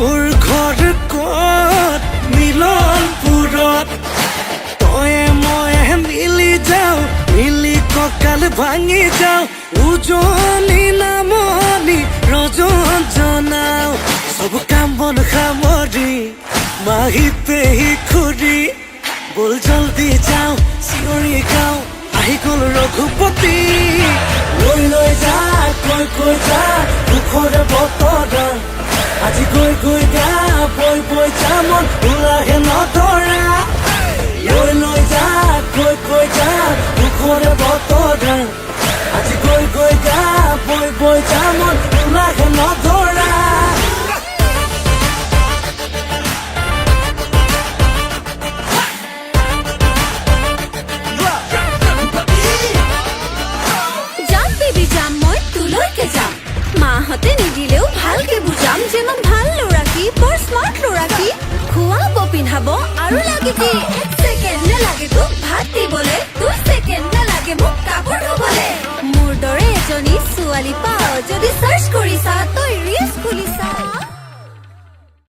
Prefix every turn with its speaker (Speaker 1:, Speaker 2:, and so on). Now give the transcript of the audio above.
Speaker 1: মোৰ ঘৰ ক'ত মিলনপুৰত তয়ে ময়ে মিলি যাওঁ মিলি কঁকাল ভাঙি যাওঁ উজনি নামনি ৰজন জনাওঁ সব কাম বন সামৰি মাহী পেহী খুৰী বল জলদি যাওঁ চিঞৰি গাওঁ আহি গ'ল ৰঘুপতি লৈ লৈ যা কৈ যা দুখৰে বতৰা আজি গৈ গা বৈ যা মন ওলাহে নধৰা লৈ লৈ যা কৈ যা দুখৰে বতৰা আজি গৈ গা বৈ যা মন ওলাহে নধৰা
Speaker 2: মাহঁতে নিদিলেও ভালকে বুজাম যে মই ভাল ল'ৰা কি বৰ স্মাৰ্ট ল'ৰা কি খুৱাব পিন্ধাব আৰু লাগে কি 1 ছেকেণ্ড নালাগে তোক ভাত দিবলে 2 ছেকেণ্ড নালাগে মোক কাপোৰ ধুবলে মোৰ দৰে এজনী ছোৱালী পাওঁ যদি চাৰ্চ কৰিছা তই ৰিলছ খুলিছা